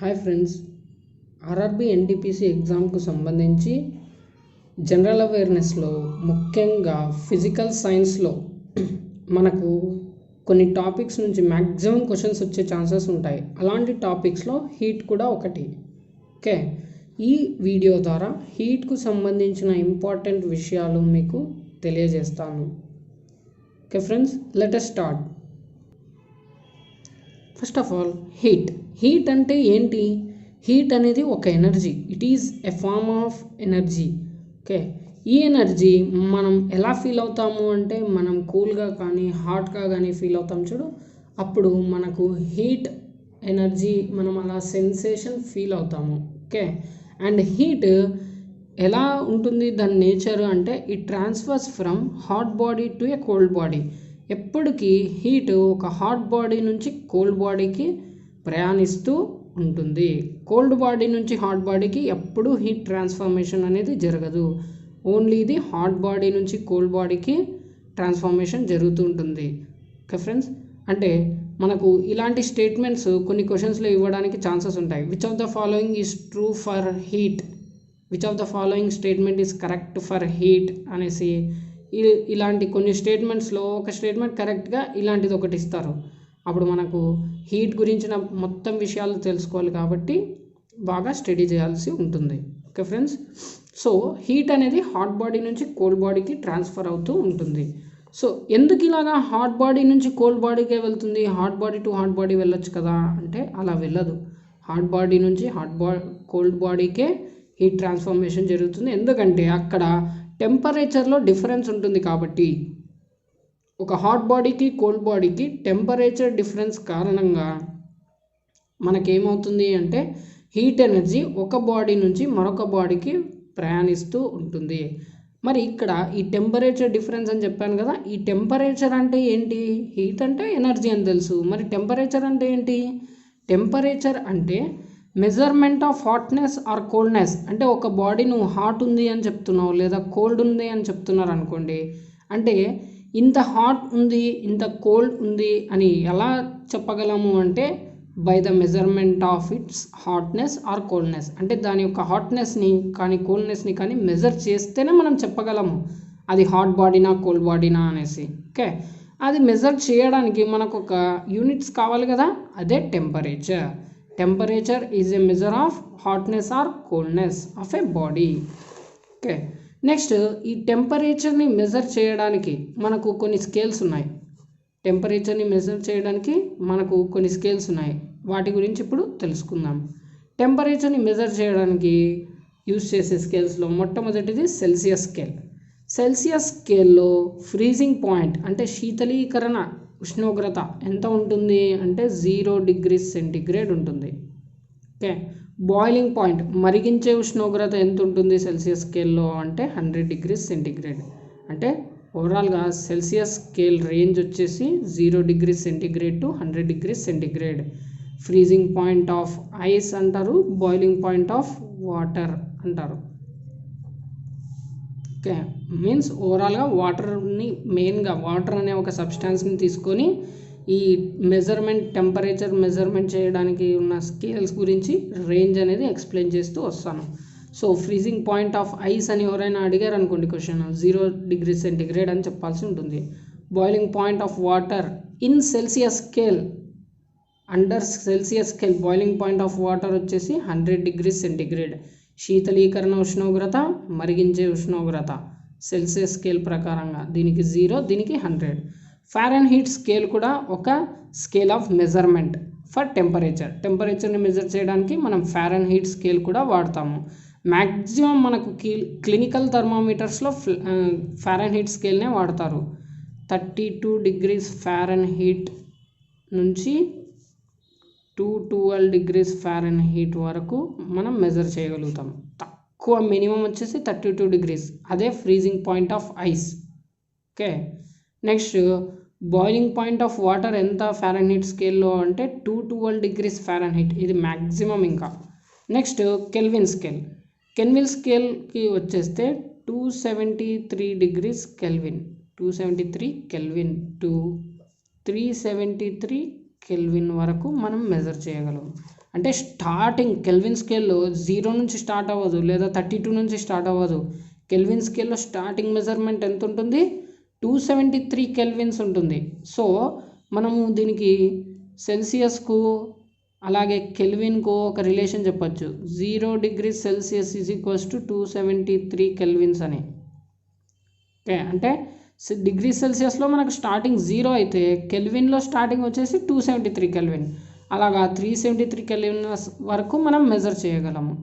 Hi friends, RRB NTPC ఎగ్జామ్కు సంబంధించి general అవేర్నెస్లో ముఖ్యంగా physical సైన్స్లో మనకు కొన్ని టాపిక్స్ నుంచి మ్యాక్సిమం క్వశ్చన్స్ వచ్చే ఛాన్సెస్ ఉంటాయి. అలాంటి టాపిక్స్లో హీట్ కూడా ఒకటి. ఓకే, ఈ వీడియో ద్వారా హీట్కు సంబంధించిన ఇంపార్టెంట్ విషయాలు మీకు తెలియజేస్తాను. Okay friends, let us start. First of all, heat అంటే ఏంటి? హీట్ అనేది ఒక energy. It is a form of energy. Okay, ఈ ఎనర్జీ మనం ఎలా ఫీల్ అవుతాము అంటే, మనం కూల్గా కానీ హాట్గా కానీ ఫీల్ అవుతాం చూడు, అప్పుడు మనకు హీట్ ఎనర్జీ, మనం అలా సెన్సేషన్ ఫీల్ అవుతాము. ఓకే, అండ్ హీట్ ఎలా ఉంటుంది దాని నేచర్ అంటే, it transfers from hot body to a cold body. ఎప్పటికీ హీట్ ఒక హాట్ బాడీ నుంచి కోల్డ్ బాడీకి ప్రయాణిస్తూ ఉంటుంది. కోల్డ్ బాడీ నుంచి హాట్ బాడీకి ఎప్పుడు హీట్ ట్రాన్స్ఫర్మేషన్ అనేది జరగదు. ఓన్లీ ఇది హాట్ బాడీ నుంచి కోల్డ్ బాడీకి ట్రాన్స్ఫర్మేషన్ జరుగుతూ ఉంటుంది. ఓకే ఫ్రెండ్స్, అంటే మనకు ఇలాంటి స్టేట్మెంట్స్ కొన్ని క్వశ్చన్స్లో ఇవ్వడానికి ఛాన్సెస్ ఉంటాయి. Which of the following is true for heat, which of the following statement is correct for heat అనేసి ఇలాంటి కొన్ని స్టేట్మెంట్స్లో ఒక స్టేట్మెంట్ కరెక్ట్గా ఇలాంటిది ఒకటి ఇస్తారు. అప్పుడు మనకు హీట్ గురించిన మొత్తం విషయాలు తెలుసుకోవాలి కాబట్టి బాగా స్టడీ చేయాల్సి ఉంటుంది. ఓకే ఫ్రెండ్స్, సో హీట్ అనేది హాట్ బాడీ నుంచి కోల్డ్ బాడీకి ట్రాన్స్ఫర్ అవుతూ ఉంటుంది. సో ఎందుకు ఇలాగా హాట్ బాడీ నుంచి కోల్డ్ బాడీకే వెళ్తుంది? Hot body to hot body వెళ్ళొచ్చు కదా అంటే అలా వెళ్ళదు. హాట్ బాడీ నుంచి కోల్డ్ బాడీకే హీట్ ట్రాన్స్ఫర్మేషన్ జరుగుతుంది. ఎందుకంటే అక్కడ టెంపరేచర్లో డిఫరెన్స్ ఉంటుంది. కాబట్టి ఒక హాట్ బాడీకి కోల్డ్ బాడీకి టెంపరేచర్ డిఫరెన్స్ కారణంగా మనకేమవుతుంది అంటే, హీట్ ఎనర్జీ ఒక బాడీ నుంచి మరొక బాడీకి ప్రయాణిస్తూ ఉంటుంది. మరి ఇక్కడ ఈ టెంపరేచర్ డిఫరెన్స్ అని చెప్పాను కదా, ఈ టెంపరేచర్ అంటే ఏంటి? హీట్ అంటే ఎనర్జీ అని తెలుసు. మరి టెంపరేచర్ అంటే ఏంటి? టెంపరేచర్ అంటే measurement of hotness or coldness. అంటే ఒక బాడీ నువ్వు హాట్ ఉంది అని చెప్తున్నావు లేదా కోల్డ్ ఉంది అని చెప్తున్నారు అనుకోండి, అంటే ఇంత హాట్ ఉంది ఇంత కోల్డ్ ఉంది అని ఎలా చెప్పగలము అంటే, by the measurement of it's hotness or coldness. అంటే దాని యొక్క హాట్నెస్ని కానీ కోల్డ్నెస్ని కానీ మెజర్ చేస్తేనే మనం చెప్పగలము అది హాట్ బాడీనా కోల్డ్ బాడీనా అనేసి. ఓకే, అది మెజర్ చేయడానికి మనకు ఒక యూనిట్స్ కావాలి కదా, అదే temperature. Temperature is a measure of hotness or coldness of a body. Okay, next ఈ టెంపరేచర్ని మెజర్ చేయడానికి మనకు కొన్ని స్కేల్స్ ఉన్నాయి. టెంపరేచర్ని మెజర్ చేయడానికి మనకు కొన్ని స్కేల్స్ ఉన్నాయి. వాటి గురించి ఇప్పుడు తెలుసుకుందాం. టెంపరేచర్ని మెజర్ చేయడానికి యూజ్ చేసే స్కేల్స్లో మొట్టమొదటిది సెల్సియస్ స్కేల్. సెల్సియస్ స్కేల్లో ఫ్రీజింగ్ పాయింట్ అంటే శీతలీకరణ ఉష్ణోగ్రత ఎంత ఉంటుంది అంటే 0 degrees సెంటీగ్రేడ్ ఉంటుంది. ఓకే, బాయిలింగ్ పాయింట్ మరిగించే ఉష్ణోగ్రత ఎంత ఉంటుంది సెల్సియస్ స్కేల్లో అంటే 100 degrees సెంటీగ్రేడ్. అంటే ఓవరాల్గా సెల్సియస్ స్కేల్ రేంజ్ వచ్చేసి 0 degrees centigrade to 100 degrees centigrade. Freezing point of ice అంటారు, బాయిలింగ్ పాయింట్ ఆఫ్ వాటర్ అంటారు. ఓకే, మీన్స్ ఓవరాల్గా వాటర్ని, మెయిన్గా వాటర్ అనే ఒక సబ్స్టాన్స్ని తీసుకొని ఈ టెంపరేచర్ మెజర్మెంట్ చేయడానికి ఉన్న స్కేల్స్ గురించి రేంజ్ అనేది ఎక్స్ప్లెయిన్ చేస్తూ వస్తాను. So freezing point of ice అని ఎవరైనా అడిగారు అనుకోండి క్వశ్చన్, 0 degrees సెంటీగ్రేడ్ అని చెప్పాల్సి ఉంటుంది. Boiling point of water in Celsius scale, under Celsius scale boiling point of water వచ్చేసి 100 degrees సెంటీగ్రేడ్. శీతలీకరణ ఉష్ణోగ్రత, మరిగించే ఉష్ణోగ్రత సెల్సియస్ స్కేల్ ప్రకారంగా దీనికి 0, దీనికి 100. ఫారెన్హీట్ స్కేల్ కూడా ఒక స్కేల్ ఆఫ్ మెజర్మెంట్ ఫర్ టెంపరేచర్ని మెజర్ చేయడానికి మనం ఫారెన్హీట్ స్కేల్ కూడా వాడతాము. మ్యాక్సిమం మనకు క్లినికల్ థర్మామీటర్స్లో ఫారెన్హీట్ స్కేల్నే వాడతారు. 32 degrees ఫారెన్హీట్ నుంచి 212 degrees ఫారెన్హీట్ వరకు మనం మెజర్ చేయగలుగుతాం. తక్కువ మినిమం వచ్చేసి 32 degrees, అదే freezing point of ice. Okay, next boiling point of water ఎంత ఫారెన్హీట్ స్కేల్లో అంటే 212 degrees ఫారెన్హీట్, ఇది మ్యాక్సిమం. ఇంకా నెక్స్ట్ కెల్విన్ స్కేల్కి వచ్చేస్తే 273 degrees kelvin, 273 kelvin to 373 kelvin వరకు మనం మెజర్ చేయగలం. అంటే స్టార్టింగ్ కెల్విన్ స్కేల్లో 0 నుంచి స్టార్ట్ అవ్వదు, లేదా 32 నుంచి స్టార్ట్ అవ్వదు. కెల్విన్ స్కేల్లో స్టార్టింగ్ మెజర్మెంట్ ఎంత ఉంటుంది? 273 కెల్విన్స్ ఉంటుంది. సో మనము దీనికి సెల్సియస్కు అలాగే కెల్విన్కు ఒక రిలేషన్ చెప్పచ్చు. 0 degrees Celsius is equals to 273 kelvins అని. ఓకే, అంటే డిగ్రీ సెల్సియస్లో మనకు స్టార్టింగ్ 0 అయితే కెల్విన్లో స్టార్టింగ్ వచ్చేసి 273 కెల్విన్. అలాగా 373 కెల్విన్ వరకు మనం మెజర్ చేయగలము.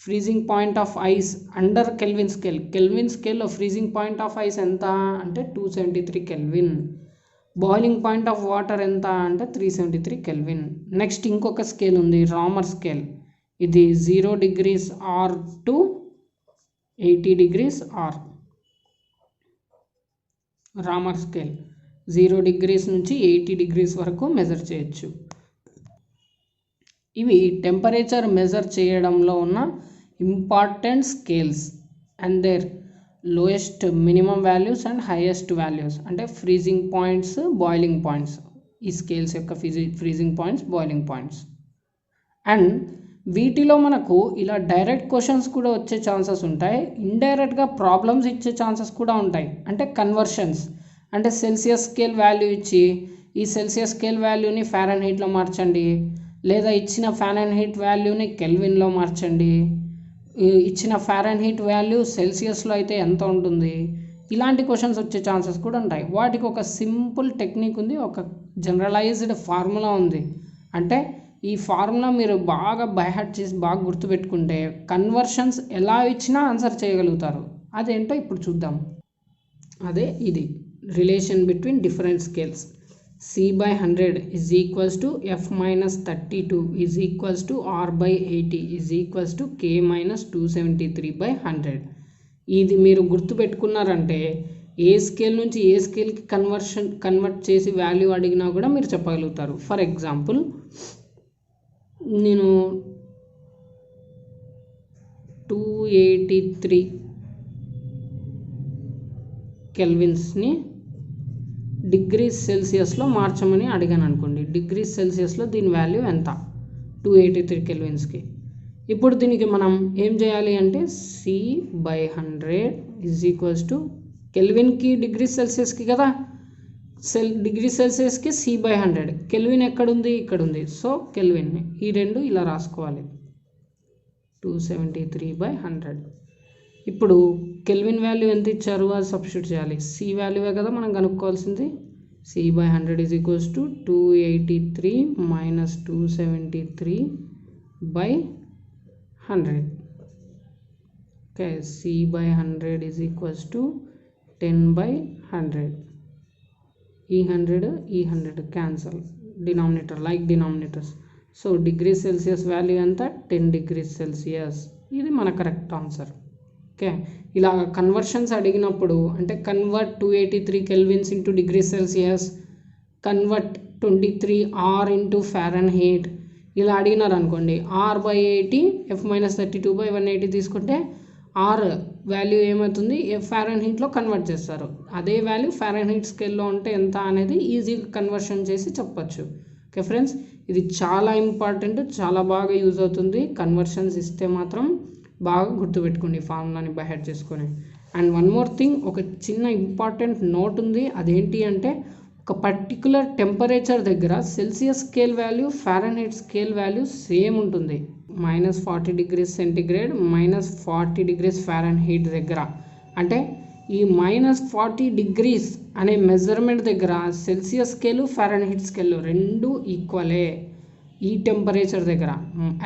Freezing point of ice under kelvin scale. Kelvin స్కేల్లో ఫ్రీజింగ్ పాయింట్ ఆఫ్ ఐస్ ఎంత అంటే 273 kelvin. Boiling point of water ఎంత అంటే 373 కెల్విన్. నెక్స్ట్ ఇంకొక స్కేల్ ఉంది, రామర్ స్కేల్. ఇది 0 degrees R to 80 degrees R. Ramar scale 0 degrees నుంచి 80 degrees వరకు మెజర్ చేయొచ్చు. ఇవి టెంపరేచర్ మెజర్ చేయడంలో ఉన్న important scales and their lowest minimum values and highest values. అంటే ఫ్రీజింగ్ పాయింట్స్, బాయిలింగ్ పాయింట్స్, ఈ స్కేల్స్ యొక్క freezing points, boiling points. And వీటిలో మనకు ఇలా డైరెక్ట్ క్వశ్చన్స్ కూడా వచ్చే ఛాన్సెస్ ఉంటాయి, ఇండైరెక్ట్గా ప్రాబ్లమ్స్ ఇచ్చే ఛాన్సెస్ కూడా ఉంటాయి. అంటే కన్వర్షన్స్, అంటే సెల్సియస్ స్కేల్ వాల్యూ ఇచ్చి ఈ సెల్సియస్ స్కేల్ వాల్యూని ఫారెన్హీట్లో మార్చండి, లేదా ఇచ్చిన ఫారెన్హీట్ వాల్యూని కెల్విన్లో మార్చండి, ఇచ్చిన ఫారెన్హీట్ వాల్యూ సెల్సియస్లో అయితే ఎంత ఉంటుంది, ఇలాంటి క్వశ్చన్స్ వచ్చే ఛాన్సెస్ కూడా ఉంటాయి. వాటికి ఒక సింపుల్ టెక్నిక్ ఉంది, ఒక జనరలైజ్డ్ ఫార్ములా ఉంది. అంటే ఈ ఫార్ములా మీరు బాగా బైహార్ట్ చేసి బాగా గుర్తుపెట్టుకుంటే కన్వర్షన్స్ ఎలా ఇచ్చినా ఆన్సర్ చేయగలుగుతారు. అదేంటో ఇప్పుడు చూద్దాం. అదే ఇది relation between different scales. C/100 is equals to F minus 32 is equals to R/80 is equals to K minus 273/100. ఇది మీరు గుర్తుపెట్టుకున్నారంటే ఏ స్కేల్ నుంచి ఏ స్కేల్కి కన్వర్ట్ చేసి వాల్యూ అడిగినా కూడా మీరు చెప్పగలుగుతారు. ఫర్ ఎగ్జాంపుల్ నేను 283 కెల్విన్స్ని డిగ్రీస్ సెల్సియస్లో మార్చమని అడిగాను అనుకోండి. డిగ్రీస్ సెల్సియస్లో దీని వాల్యూ ఎంత? 283 కెల్విన్స్కి. ఇప్పుడు దీనికి మనం ఏం చేయాలి అంటే C/100 ఈజ్ ఈక్వల్స్ టు కెల్విన్కి డిగ్రీస్ సెల్సియస్కి కదా, డిగ్రీ సెల్సియస్కి C/100. కెల్విన్ ఎక్కడుంది? ఇక్కడ ఉంది. సో కెల్విన్ని ఈ రెండు ఇలా రాసుకోవాలి, 273/100. ఇప్పుడు కెల్విన్ వాల్యూ ఎంత ఇచ్చారు అది సబ్స్టిట్యూట్ చేయాలి. సి వాల్యూవే కదా మనం కనుక్కోవాల్సింది. C/100 is equals to 283 minus 273/100. Okay, C/100 is equals to 10/100. ఈ 100 cancel, denominator like denominators. So degree Celsius value ఎంత? 10 degrees Celsius. ఇది మన కరెక్ట్ ఆన్సర్. ఓకే, ఇలా కన్వర్షన్స్ అడిగినప్పుడు అంటే convert 283 kelvins into degree Celsius, convert 23 R into Fahrenheit ఇలా అడిగినారు అనుకోండి. R/80 F-32/180 తీసుకుంటే R వాల్యూ ఏమవుతుంది? ఫారెన్హీట్లో కన్వర్ట్ చేస్తారు. అదే వాల్యూ ఫారెన్హీట్ స్కేల్లో ఉంటే ఎంత అనేది ఈజీగా కన్వర్షన్ చేసి చెప్పచ్చు. ఓకే ఫ్రెండ్స్, ఇది చాలా ఇంపార్టెంట్, చాలా బాగా యూజ్ అవుతుంది. కన్వర్షన్స్ ఇస్తే మాత్రం బాగా గుర్తుపెట్టుకోండి ఫార్ములాని బైహార్ట్ చేసుకొని. అండ్ వన్ మోర్ థింగ్, ఒక చిన్న ఇంపార్టెంట్ నోట్ ఉంది. అదేంటి అంటే ఒక పర్టికులర్ టెంపరేచర్ దగ్గర Celsius scale value, Fahrenheit scale value same ఉంటుంది. -40 degrees సెంటిగ్రేడ్, -40 degrees ఫారెన్హీట్ దగ్గర. అంటే ఈ -40 degrees అనే మెజర్మెంట్ దగ్గర సెల్సియస్ స్కేలు, ఫారెన్హీట్ స్కేలు రెండు ఈక్వలే. ఈ టెంపరేచర్ దగ్గర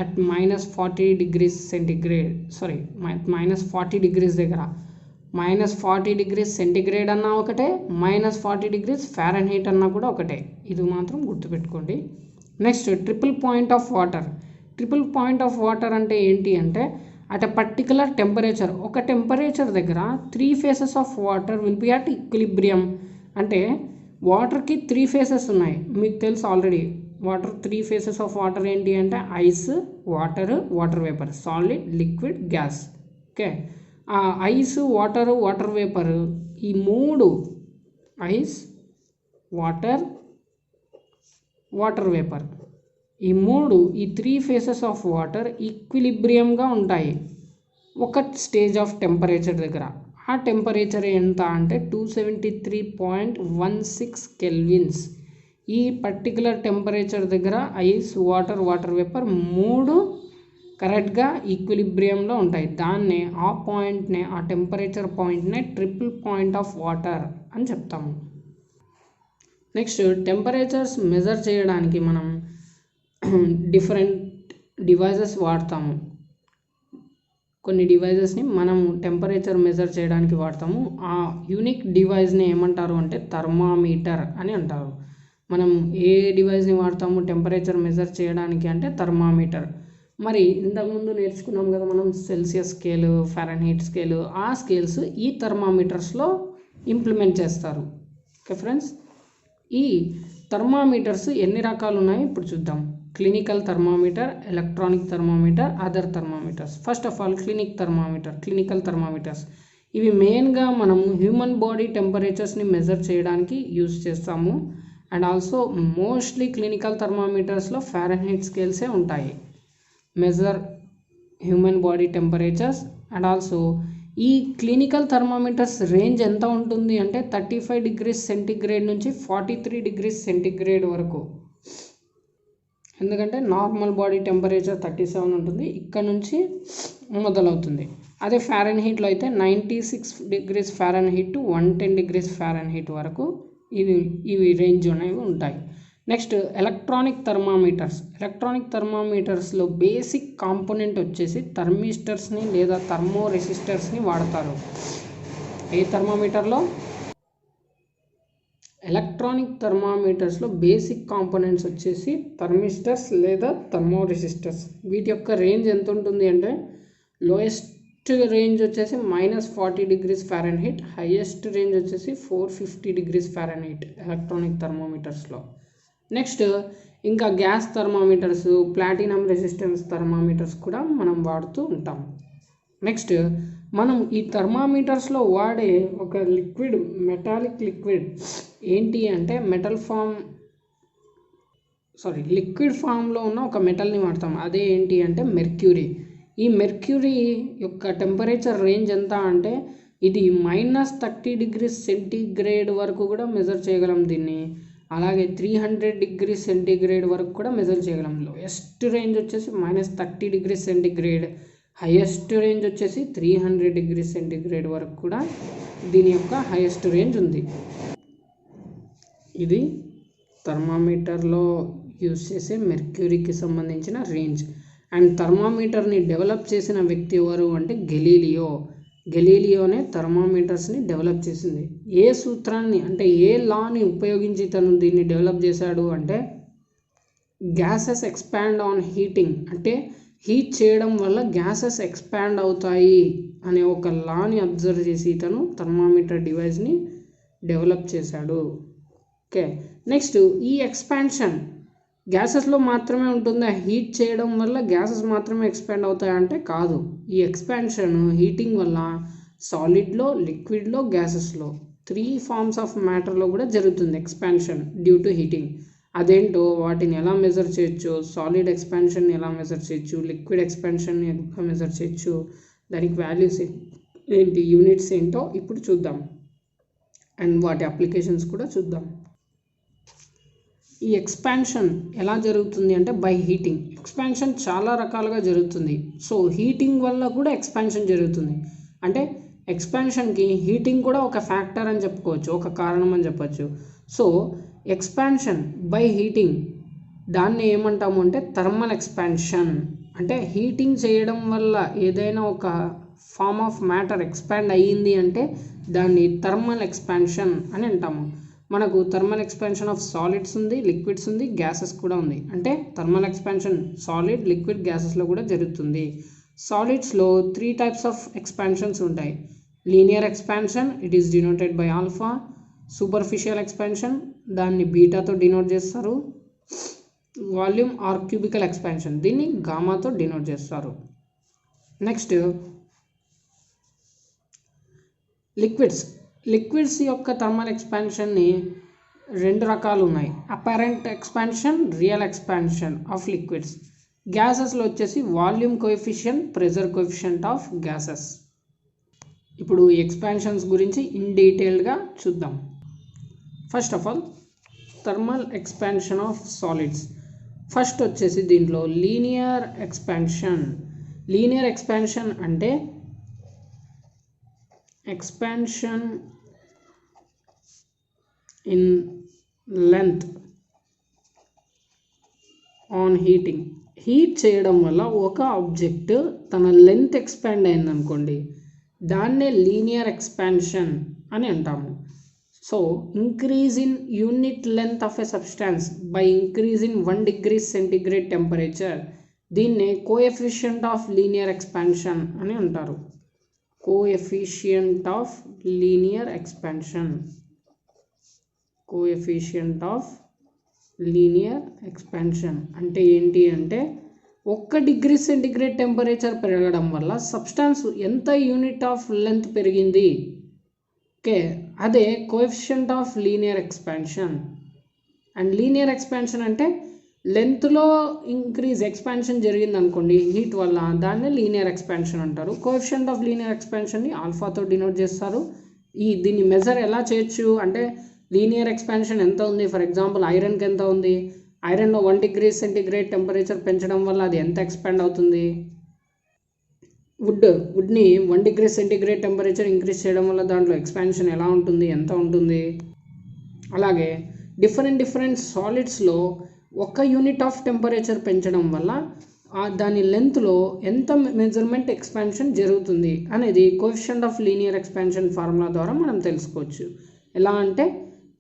at -40 degrees centigrade, sorry -40 degrees దగ్గర -40 degrees సెంటిగ్రేడ్ అన్నా ఒకటే, -40 degrees ఫారెన్హీట్ అన్నా కూడా ఒకటే. ఇది మాత్రం గుర్తుపెట్టుకోండి. Next triple point of water. Triple point of water అంటే ఏంటి అంటే అట్ ఎ పర్టికులర్ టెంపరేచర్, ఒక టెంపరేచర్ దగ్గర 3 phases of water will be at equilibrium. అంటే వాటర్కి 3 phases ఉన్నాయి, మీకు తెలుసు already. Water 3 phases of water ఏంటి అంటే ice, water vapour, solid, liquid, gas. Okay, ఆ ఐస్, వాటర్ వేపర్, ఈ మూడు ఐస్, వాటర్ వేపర్, ఈ త్రీ ఫేసెస్ ఆఫ్ వాటర్ ఈక్విలిబ్రియంగా ఉంటాయి ఒక స్టేజ్ ఆఫ్ టెంపరేచర్ దగ్గర. ఆ టెంపరేచర్ ఎంత అంటే 273.16 కెల్విన్స్. ఈ పర్టికులర్ టెంపరేచర్ దగ్గర ఐస్, వాటర్ వేపర్ మూడు కరెక్ట్గా ఈక్విలిబ్రియంలో ఉంటాయి. ఆ టెంపరేచర్ పాయింట్నే ట్రిపుల్ పాయింట్ ఆఫ్ వాటర్ అని చెప్తాము. నెక్స్ట్, టెంపరేచర్స్ మెజర్ చేయడానికి మనం డిఫరెంట్ డివైజెస్ వాడతాము. కొన్ని డివైజెస్ని మనం టెంపరేచర్ మెజర్ చేయడానికి వాడతాము. ఆ యూనిక్ డివైస్ని ఏమంటారు అంటే థర్మామీటర్ అని అంటారు. మనం ఏ డివైస్ని వాడతాము టెంపరేచర్ మెజర్ చేయడానికి అంటే థర్మామీటర్. మరి ఇంతకుముందు నేర్చుకున్నాం కదా మనం సెల్సియస్ స్కేలు, ఫారెన్హీట్ స్కేలు. ఆ స్కేల్స్ ఈ థర్మామీటర్స్లో ఇంప్లిమెంట్ చేస్తారు. ఓకే ఫ్రెండ్స్, ఈ థర్మామీటర్స్ ఎన్ని రకాలు ఉన్నాయో ఇప్పుడు చూద్దాం. Clinical thermometer, electronic thermometer, other thermometers. First of all clinical thermometers. ఇవి మెయిన్గా మనము హ్యూమన్ బాడీ టెంపరేచర్స్ని మెజర్ చేయడానికి యూజ్ చేస్తాము. అండ్ ఆల్సో మోస్ట్లీ క్లినికల్ థర్మామీటర్స్లో ఫారెన్హీట్ స్కేల్సే ఉంటాయి. Measure human body temperatures. And also ఈ క్లినికల్ థర్మామీటర్స్ రేంజ్ ఎంత ఉంటుంది అంటే 35 డిగ్రీస్ సెంటీగ్రేడ్ నుంచి 43 డిగ్రీస్ సెంటీగ్రేడ్ వరకు. ఎందుకంటే నార్మల్ బాడీ టెంపరేచర్ 37 ఉంటుంది, ఇక్కడ నుంచి మొదలవుతుంది. అదే ఫారెన్హీట్లో అయితే 96 degrees Fahrenheit to 110 degrees Fahrenheit వరకు ఇవి రేంజ్ అనేవి ఉంటాయి. నెక్స్ట్, ఎలక్ట్రానిక్ థర్మామీటర్స్లో బేసిక్ కాంపోనెంట్ వచ్చేసి థర్మిస్టర్స్ని లేదా థర్మో రెసిస్టర్స్ని వాడతారు. ఏ థర్మామీటర్లో? ఎలక్ట్రానిక్ థర్మామీటర్స్లో బేసిక్ కాంపోనెంట్స్ వచ్చేసి థర్మిస్టర్స్ లేదా థర్మో రెసిస్టర్స్. వీటి యొక్క రేంజ్ ఎంత ఉంటుంది అంటే లోయెస్ట్ రేంజ్ వచ్చేసి -40 డిగ్రీస్ ఫారెన్హీట్, హైయెస్ట్ రేంజ్ వచ్చేసి 450 డిగ్రీస్ ఫారెన్హీట్ ఎలక్ట్రానిక్ థర్మామీటర్స్లో. నెక్స్ట్, ఇంకా gas thermometers, platinum resistance thermometers కూడా మనం వాడుతూ ఉంటాం. నెక్స్ట్, మనం ఈ థర్మామీటర్స్లో వాడే ఒక మెటాలిక్ లిక్విడ్ ఏంటి అంటే లిక్విడ్ ఫామ్లో ఉన్న ఒక మెటల్ని వాడతాం. అదే ఏంటి అంటే మెర్క్యూరీ. ఈ మెర్క్యూరీ యొక్క టెంపరేచర్ రేంజ్ ఎంత అంటే ఇది -30 డిగ్రీస్ సెంటీగ్రేడ్ వరకు కూడా మెజర్ చేయగలం దీన్ని. అలాగే 300 డిగ్రీస్ సెంటీగ్రేడ్ వరకు కూడా మెజర్ చేయగలం. లోయెస్ట్ రేంజ్ వచ్చేసి -30 డిగ్రీస్ సెంటీగ్రేడ్, హైయెస్ట్ రేంజ్ వచ్చేసి 300 డిగ్రీస్ సెంటీగ్రేడ్ వరకు కూడా దీని యొక్క హైయెస్ట్ రేంజ్ ఉంది. ఇది థర్మామీటర్లో యూజ్ చేసే మెర్క్యూరీకి సంబంధించిన రేంజ్. అండ్ థర్మామీటర్ని డెవలప్ చేసిన వ్యక్తి ఎవరు అంటే గెలీలియోనే థర్మామీటర్స్ని డెవలప్ చేసింది. ఏ సూత్రాన్ని అంటే ఏ లాని ఉపయోగించి తను దీన్ని డెవలప్ చేశాడు అంటే గ్యాసెస్ ఎక్స్పాండ్ ఆన్ హీటింగ్, అంటే హీట్ చేయడం వల్ల గ్యాసెస్ ఎక్స్పాండ్ అవుతాయి అనే ఒక లాని అబ్జర్వ్ చేసి తను థర్మామీటర్ డివైస్ని డెవలప్ చేశాడు. ఓకే, నెక్స్ట్, ఈ ఎక్స్పాన్షన్ గ్యాసెస్లో మాత్రమే ఉంటుందా? హీట్ చేయడం వల్ల గ్యాసెస్ మాత్రమే ఎక్స్పాండ్ అవుతాయంటే కాదు. ఈ ఎక్స్పాన్షన్ హీటింగ్ వల్ల సాలిడ్లో, లిక్విడ్లో, గ్యాసెస్లో 3 ఫార్మ్స్ ఆఫ్ మ్యాటర్లో కూడా జరుగుతుంది ఎక్స్పాన్షన్ డ్యూ టు హీటింగ్. అదేంటో వాటిని ఎలా మెజర్ చేయొచ్చు, సాలిడ్ ఎక్స్పాన్షన్ని ఎలా మెజర్ చేయొచ్చు, లిక్విడ్ ఎక్స్పాన్షన్ని ఎలా మెజర్ చేయొచ్చు, దానికి వాల్యూస్ ఏంటి, యూనిట్స్ ఏంటో ఇప్పుడు చూద్దాం. అండ్ వాటి అప్లికేషన్స్ కూడా చూద్దాం. ఈ ఎక్స్పాన్షన్ ఎలా జరుగుతుంది అంటే బై హీటింగ్. ఎక్స్పాన్షన్ చాలా రకాలుగా జరుగుతుంది. సో హీటింగ్ వల్ల కూడా ఎక్స్పాన్షన్ జరుగుతుంది. అంటే ఎక్స్పాన్షన్కి హీటింగ్ కూడా ఒక ఫ్యాక్టర్ అని చెప్పుకోవచ్చు, ఒక కారణం అని చెప్పచ్చు. సో ఎక్స్పాన్షన్ బై హీటింగ్ దాన్ని ఏమంటాము అంటే థర్మల్ ఎక్స్పాన్షన్. అంటే హీటింగ్ చేయడం వల్ల ఏదైనా ఒక ఫార్మ్ ఆఫ్ మ్యాటర్ ఎక్స్పాండ్ అయ్యింది అంటే దాన్ని థర్మల్ ఎక్స్పాన్షన్ అని అంటాము. మనకు థర్మల్ ఎక్స్పాన్షన్ ఆఫ్ సాలిడ్స్ ఉంది, లిక్విడ్స్ ఉంది, గ్యాసెస్ కూడా ఉంది. అంటే థర్మల్ ఎక్స్పాన్షన్ సాలిడ్, లిక్విడ్, గ్యాసెస్లో కూడా జరుగుతుంది. సాలిడ్స్లో 3 టైప్స్ ఆఫ్ ఎక్స్పాన్షన్స్ ఉంటాయి. Linear expansion, it is denoted by alpha. Superficial expansion, దాన్ని బీటాతో డినోట్ చేస్తారు. వాల్యూమ్ ఆర్ క్యూబికల్ ఎక్స్పాన్షన్, దీన్ని గామాతో డినోట్ చేస్తారు. నెక్స్ట్, లిక్విడ్స్ యొక్క థర్మల్ ఎక్స్పాన్షన్ని రెండు రకాలు ఉన్నాయి, apparent expansion, real expansion of liquids. గ్యాసెస్లో వచ్చేసి volume coefficient, pressure coefficient of gases. ఇప్పుడు ఎక్స్పాన్షన్స్ గురించి ఇన్ డీటెయిల్డ్గా చూద్దాం. First of all thermal expansion of solids. First వచ్చేసి దీంట్లో లీనియర్ ఎక్స్పాన్షన్. లీనియర్ ఎక్స్పాన్షన్ అంటే expansion in length on heating. Heat చేయడం వల్ల ఒక ఆబ్జెక్ట్ తన లెంత్ ఎక్స్పాండ్ అయిందనుకోండి, దాన్నే లీనియర్ ఎక్స్పాన్షన్ అని అంటాము. So increase in unit length of a substance by increase in 1 degree centigrade temperature, దీన్నే కోఎఫిషియంట్ ఆఫ్ లీనియర్ ఎక్స్పాన్షన్ అని అంటారు. Coefficient of linear expansion. Coefficient of linear expansion అంటే ఏంటి అంటే 1 degree centigrade టెంపరేచర్ పెరగడం వల్ల సబ్స్టాన్స్ ఎంత యూనిట్ ఆఫ్ లెంత్ పెరిగింది, ఓకే, అదే coefficient of linear expansion. And linear expansion అంటే లెంత్లో ఎక్స్పాన్షన్ జరిగింది అనుకోండి హీట్ వల్ల, దాన్ని లీనియర్ ఎక్స్పాన్షన్ అంటారు. కోఎఫిషియంట్ ఆఫ్ లీనియర్ ఎక్స్పాన్షన్ని ఆల్ఫాతో డినోట్ చేస్తారు. దీన్ని మెజర్ ఎలా చేయొచ్చు అంటే లీనియర్ ఎక్స్పాన్షన్ ఎంత ఉంది, ఫర్ ఎగ్జాంపుల్ ఐరన్కి ఎంత ఉంది, ఐరన్లో 1 degree centigrade టెంపరేచర్ పెంచడం వల్ల అది ఎంత ఎక్స్పాండ్ అవుతుంది, వుడ్ని 1 degree centigrade టెంపరేచర్ ఇంక్రీజ్ చేయడం వల్ల దాంట్లో ఎక్స్పాన్షన్ ఎలా ఉంటుంది, ఎంత ఉంటుంది. అలాగే డిఫరెంట్ సాలిడ్స్లో 1 unit ఆఫ్ టెంపరేచర్ పెంచడం వల్ల దాని లెంత్లో ఎంత మెజర్మెంట్ ఎక్స్పాన్షన్ జరుగుతుంది అనేది coefficient of linear expansion formula ద్వారా మనం తెలుసుకోవచ్చు. ఎలా అంటే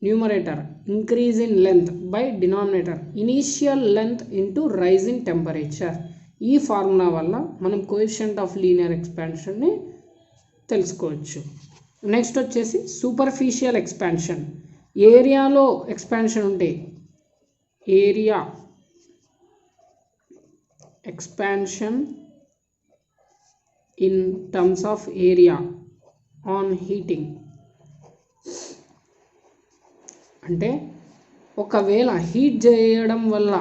numerator increase in length by denominator initial length into rise in temperature. ఈ ఫార్ములా వల్ల మనం కోఎఫిషియంట్ ఆఫ్ లీనియర్ ఎక్స్పాన్షన్ని తెలుసుకోవచ్చు. నెక్స్ట్ వచ్చేసి సూపర్ఫిషియల్ ఎక్స్పాన్షన్. ఏరియాలో ఎక్స్పాన్షన్ ఉంటే area expansion in terms of area on heating. అంటే ఒకవేళ హీట్ చేయడం వల్ల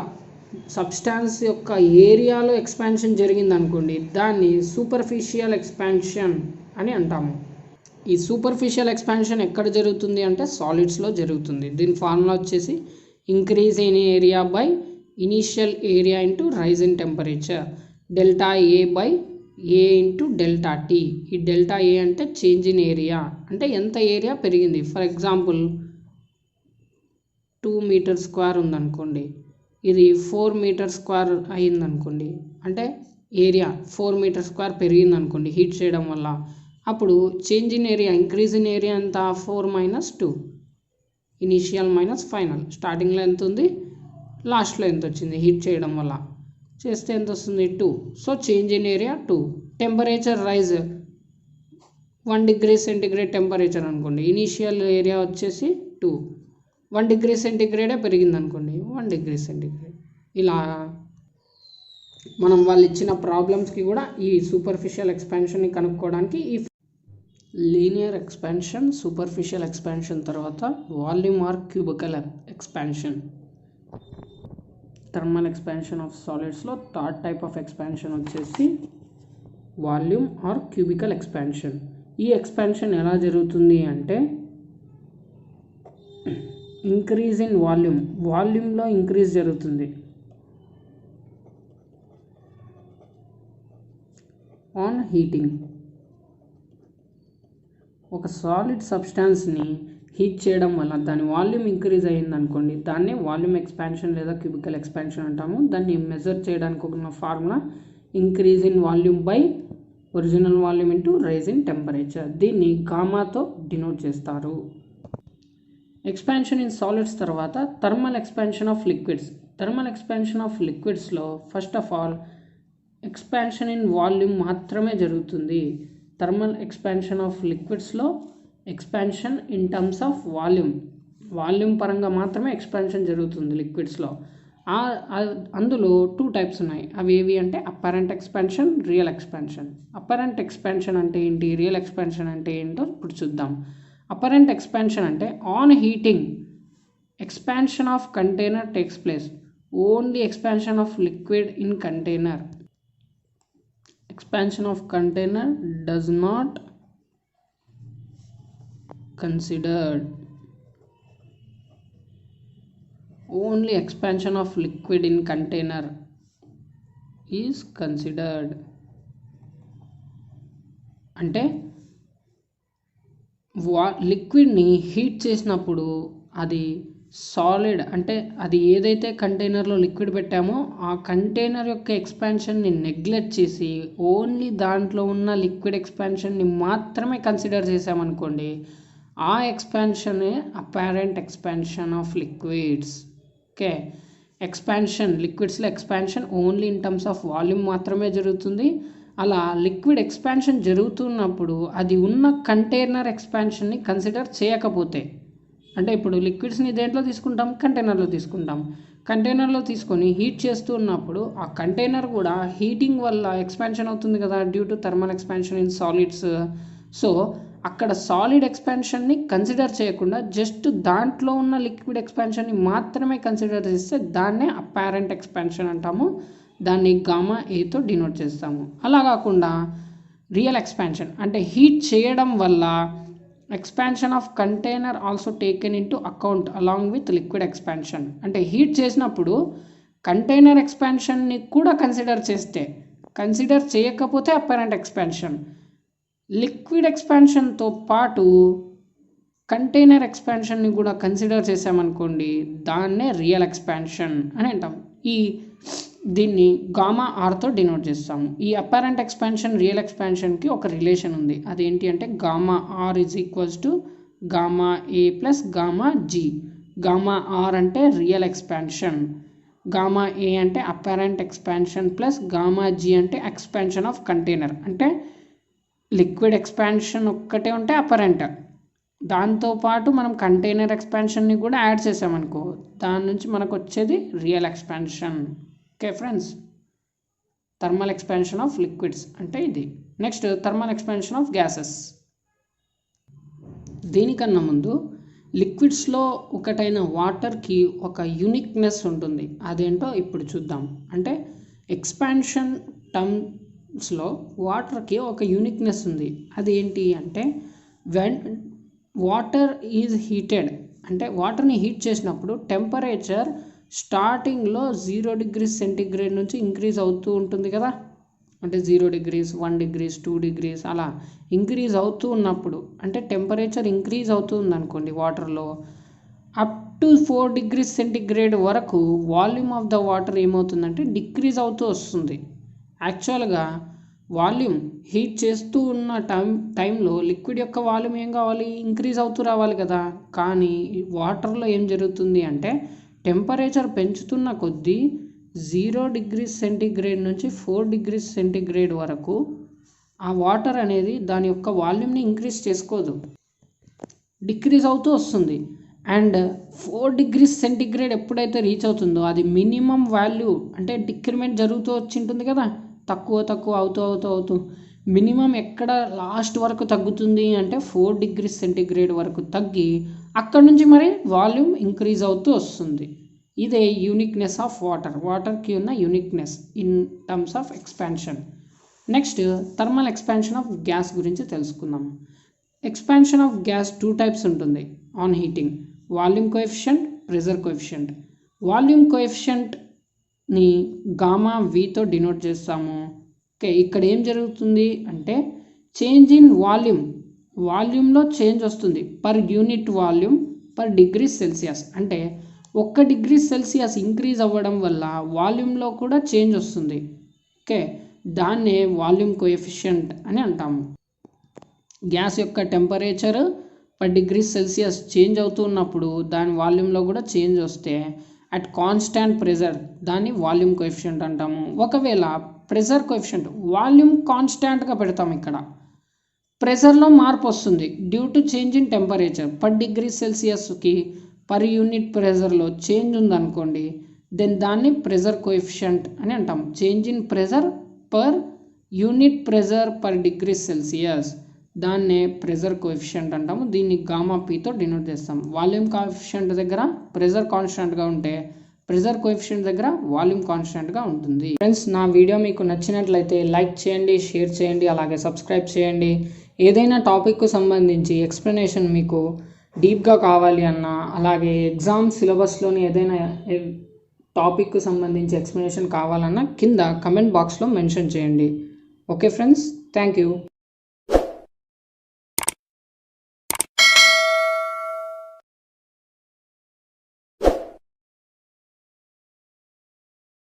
సబ్స్టాన్స్ యొక్క ఏరియాలో ఎక్స్పాన్షన్ జరిగింది అనుకోండి, దాన్ని సూపర్ఫిషియల్ ఎక్స్పాన్షన్ అని అంటాము. ఈ సూపర్ఫిషియల్ ఎక్స్పాన్షన్ ఎక్కడ జరుగుతుంది అంటే సాలిడ్స్లో జరుగుతుంది. దీని ఫార్ములా వచ్చేసి increase in area by initial area into rise in temperature, delta A by A into delta T. ఈ డెల్టా ఏ అంటే చేంజ్ ఇన్ ఏరియా, అంటే ఎంత ఏరియా పెరిగింది. ఫర్ ఎగ్జాంపుల్ 2 meters square ఉందనుకోండి, ఇది 4 meters square అయిందనుకోండి, అంటే ఏరియా 4 meters square పెరిగింది అనుకోండి హీట్ చేయడం వల్ల. అప్పుడు change in area, increase in area ఎంత, 4 - 2, ఇనీషియల్ మైనస్ ఫైనల్. స్టార్టింగ్లో ఎంత ఉంది, లాస్ట్లో ఎంత వచ్చింది హీట్ చేయడం వల్ల చేస్తే ఎంత వస్తుంది, 2. So change in area 2. Temperature rise 1 degree centigrade temperature అనుకోండి, ఇనీషియల్ ఏరియా వచ్చేసి 2. 1 degree centigrade పెరిగింది అనుకోండి, 1 degree centigrade. ఇలా మనం వాళ్ళు ఇచ్చిన ప్రాబ్లమ్స్కి కూడా ఈ సూపర్ఫిషియల్ ఎక్స్పాన్షన్ని కనుక్కోవడానికి ఈ లీనియర్ ఎక్స్పాన్షన్, సూపర్ఫిషియల్ ఎక్స్పాన్షన్ తర్వాత volume or cubical expansion. Thermal expansion of సాలిడ్స్లో థర్డ్ టైప్ ఆఫ్ ఎక్స్పాన్షన్ వచ్చేసి వాల్యూమ్ ఆర్ క్యూబికల్ ఎక్స్పాన్షన్. ఈ ఎక్స్పాన్షన్ ఎలా జరుగుతుంది అంటే ఇంక్రీజ్ ఇన్ వాల్యూమ్లో ఇంక్రీజ్ జరుగుతుంది ఆన్ హీటింగ్. ఒక సాలిడ్ సబ్స్టాన్స్ని హీట్ చేయడం వల్ల దాని వాల్యూమ్ ఇంక్రీజ్ అయ్యింది అనుకోండి, దాన్నే వాల్యూమ్ ఎక్స్పాన్షన్ లేదా క్యూబికల్ ఎక్స్పాన్షన్ అంటాము. దాన్ని మెజర్ చేయడానికి ఉన్న formula increase in volume by original volume into rise in temperature. దీన్ని గామాతో డినోట్ చేస్తారు. ఎక్స్పాన్షన్ ఇన్ సాలిడ్స్ తర్వాత thermal expansion of liquids. Thermal expansion of లిక్విడ్స్లో first of all expansion in volume మాత్రమే జరుగుతుంది. థర్మల్ ఎక్స్పాన్షన్ ఆఫ్ లిక్విడ్స్లో expansion in terms of volume పరంగా మాత్రమే ఎక్స్పాన్షన్ జరుగుతుంది లిక్విడ్స్లో. అందులో 2 టైప్స్ ఉన్నాయి. అవి ఏవి అంటే apparent expansion, real expansion. Apparent expansion అంటే ఏంటి, రియల్ ఎక్స్పాన్షన్ అంటే ఏంటో ఇప్పుడు చూద్దాం. అప్పరెంట్ ఎక్స్పాన్షన్ అంటే on heating expansion of container takes place. Only expansion of liquid in container. Expansion of container does not considered. Only expansion of liquid in container is considered. అంటే లిక్విడ్ని heat చేసినప్పుడు అది solid, అంటే అది ఏదైతే కంటైనర్లో liquid పెట్టామో ఆ కంటైనర్ యొక్క ఎక్స్పాన్షన్ని నెగ్లెక్ట్ చేసి ఓన్లీ దాంట్లో ఉన్న లిక్విడ్ ఎక్స్పాన్షన్ని మాత్రమే కన్సిడర్ చేసామనుకోండి, ఆ ఎక్స్పాన్షనే apparent expansion of liquids. Okay, expansion లిక్విడ్స్లో expansion only in terms of volume మాత్రమే జరుగుతుంది. అలా లిక్విడ్ ఎక్స్పాన్షన్ జరుగుతున్నప్పుడు అది ఉన్న కంటైనర్ ఎక్స్పాన్షన్ని కన్సిడర్ చేయకపోతే, అంటే ఇప్పుడు లిక్విడ్స్ని దేంట్లో తీసుకుంటాం, కంటైనర్లో తీసుకుంటాం. కంటైనర్లో తీసుకొని హీట్ చేస్తూ ఉన్నప్పుడు ఆ కంటైనర్ కూడా హీటింగ్ వల్ల ఎక్స్పాన్షన్ అవుతుంది కదా, due to thermal expansion in solids. So అక్కడ సాలిడ్ ఎక్స్పాన్షన్ని కన్సిడర్ చేయకుండా జస్ట్ దాంట్లో ఉన్న లిక్విడ్ ఎక్స్పాన్షన్ని మాత్రమే కన్సిడర్ చేస్తే దాన్నే అపారెంట్ ఎక్స్పాన్షన్ అంటాము. దాన్ని గామా ఏతో డినోట్ చేస్తాము. అలా కాకుండా రియల్ ఎక్స్పాన్షన్ అంటే హీట్ చేయడం వల్ల expansion of container also taken in to account along with liquid expansion. అంటే హీట్ చేసినప్పుడు కంటైనర్ ఎక్స్పాన్షన్ని కూడా కన్సిడర్ చేస్తే, కన్సిడర్ చేయకపోతే అపారెంట్ ఎక్స్పాన్షన్. లిక్విడ్ ఎక్స్పాన్షన్తో పాటు కంటైనర్ ఎక్స్పాన్షన్ని కూడా కన్సిడర్ చేసామనుకోండి, దాన్నే రియల్ ఎక్స్పాన్షన్ అని అంటాం. దీన్ని గామా ఆర్తో డినోట్ చేస్తాము. ఈ అపారెంట్ ఎక్స్పాన్షన్ రియల్ ఎక్స్పాన్షన్కి ఒక రిలేషన్ ఉంది. అదేంటి అంటే gamma R is equals to gamma A plus gamma G. Gamma R అంటే రియల్ ఎక్స్పాన్షన్, గామా ఏ అంటే apparent expansion plus gamma G అంటే ఎక్స్పాన్షన్ ఆఫ్ కంటైనర్. అంటే లిక్విడ్ ఎక్స్పాన్షన్ ఒక్కటే ఉంటే అపరెంట్, దాంతోపాటు మనం కంటైనర్ ఎక్స్పాన్షన్ని కూడా యాడ్ చేసామనుకో, దాని నుంచి మనకు వచ్చేది real expansion. Okay friends, thermal expansion of liquids అంటే ఇది. Next thermal expansion of gases. దీనికన్నా ముందు లిక్విడ్స్లో ఒకటైన వాటర్కి ఒక యూనిక్నెస్ ఉంటుంది. అదేంటో ఇప్పుడు చూద్దాం. అంటే ఎక్స్పాన్షన్ టర్మ్స్లో వాటర్కి ఒక యూనిక్నెస్ ఉంది. అదేంటి అంటే వెన్ వాటర్ ఈజ్ హీటెడ్, అంటే వాటర్ని హీట్ చేసినప్పుడు టెంపరేచర్ స్టార్టింగ్లో 0 degrees సెంటీగ్రేడ్ నుంచి ఇంక్రీజ్ అవుతూ ఉంటుంది కదా. అంటే 0 degrees, 1 degrees, 2 degrees అలా ఇంక్రీజ్ అవుతూ ఉన్నప్పుడు, అంటే టెంపరేచర్ ఇంక్రీజ్ అవుతుంది అనుకోండి వాటర్లో, అప్ టు 4 degrees సెంటీగ్రేడ్ వరకు వాల్యూమ్ ఆఫ్ ద వాటర్ ఏమవుతుందంటే డిక్రీజ్ అవుతూ వస్తుంది. యాక్చువల్గా వాల్యూమ్ హీట్ చేస్తూ ఉన్న టైంలో లిక్విడ్ యొక్క వాల్యూమ్ ఏం కావాలి, ఇంక్రీజ్ అవుతూ రావాలి కదా. కానీ వాటర్లో ఏం జరుగుతుంది అంటే టెంపరేచర్ పెంచుతున్న కొద్దీ 0 degrees సెంటీగ్రేడ్ నుంచి 4 degrees సెంటీగ్రేడ్ వరకు ఆ వాటర్ అనేది దాని యొక్క వాల్యూమ్ని ఇంక్రీజ్ చేసుకోదు, డిక్రీజ్ అవుతూ వస్తుంది. అండ్ 4 degrees సెంటీగ్రేడ్ ఎప్పుడైతే రీచ్ అవుతుందో అది మినిమం వాల్యూ, అంటే డిక్రిమెంట్ జరుగుతూ వచ్చింటుంది కదా, తక్కువ అవుతూ మినిమం ఎక్కడ లాస్ట్ వరకు తగ్గుతుంది అంటే 4 degrees సెంటీగ్రేడ్ వరకు తగ్గి అక్కడ నుంచి మరి వాల్యూమ్ ఇంక్రీజ్ అవుతూ వస్తుంది. ఇదే యూనిక్నెస్ ఆఫ్ వాటర్కి ఉన్న uniqueness in terms of expansion. Next thermal expansion of gas గురించి తెలుసుకుందాం. ఎక్స్పాన్షన్ ఆఫ్ గ్యాస్ 2 types ఉంటుంది on heating: volume coefficient, pressure coefficient. Volume కోఎఫిషియంట్ని గామా వీతో డినోట్ చేస్తాము. ఓకే, ఇక్కడ ఏం జరుగుతుంది అంటే చేంజ్ ఇన్ వాల్యూమ్లో చేంజ్ వస్తుంది per unit volume per degree Celsius. అంటే 1 degree సెల్సియస్ ఇంక్రీజ్ అవ్వడం వల్ల వాల్యూమ్లో కూడా చేంజ్ వస్తుంది. ఓకే, దాన్నే వాల్యూమ్ కోఎఫిషియంట్ అని అంటాము. గ్యాస్ యొక్క temperature per degree Celsius change అవుతూ ఉన్నప్పుడు దాని వాల్యూమ్లో కూడా చేంజ్ వస్తే అట్ కాన్స్టాంట్ ప్రెజర్ దాన్ని వాల్యూమ్ కోఎఫిషియంట్ అంటాము. ఒకవేళ ప్రెజర్ కోఎఫిషియంట్ వాల్యూమ్ కాన్స్టాంట్గా పెడతాం, ఇక్కడ ప్రెజర్లో మార్పు వస్తుంది due to change in temperature. Per degree సెల్సియస్కి పర్ యూనిట్ ప్రెజర్లో చేంజ్ ఉందనుకోండి, దెన్ దాన్ని ప్రెజర్ కోఎఫిషియంట్ అని అంటాం. Change in pressure per unit pressure per degree Celsius, దాన్నే ప్రెజర్ కోఎఫిషియంట్ అంటాము. దీన్ని గామా పీతో డినోట్ చేస్తాం. వాల్యూమ్ కోఎఫిషియంట్ దగ్గర ప్రెజర్ కాన్స్టెంట్గా ఉంటే ప్రెజర్ కోఎఫిషియంట్ దగ్గర వాల్యూమ్ కాన్స్టెంట్గా ఉంటుంది. ఫ్రెండ్స్, నా వీడియో మీకు నచ్చినట్లయితే లైక్ చేయండి, షేర్ చేయండి, అలాగే సబ్స్క్రైబ్ చేయండి. ఏదైనా టాపిక్కు సంబంధించి ఎక్స్ప్లెనేషన్ మీకు డీప్గా కావాలి అన్నా, అలాగే ఎగ్జామ్ సిలబస్లోని ఏదైనా టాపిక్కు సంబంధించి ఎక్స్ప్లెనేషన్ కావాలన్నా కింద కమెంట్ బాక్స్లో మెన్షన్ చేయండి. Okay friends, thank you.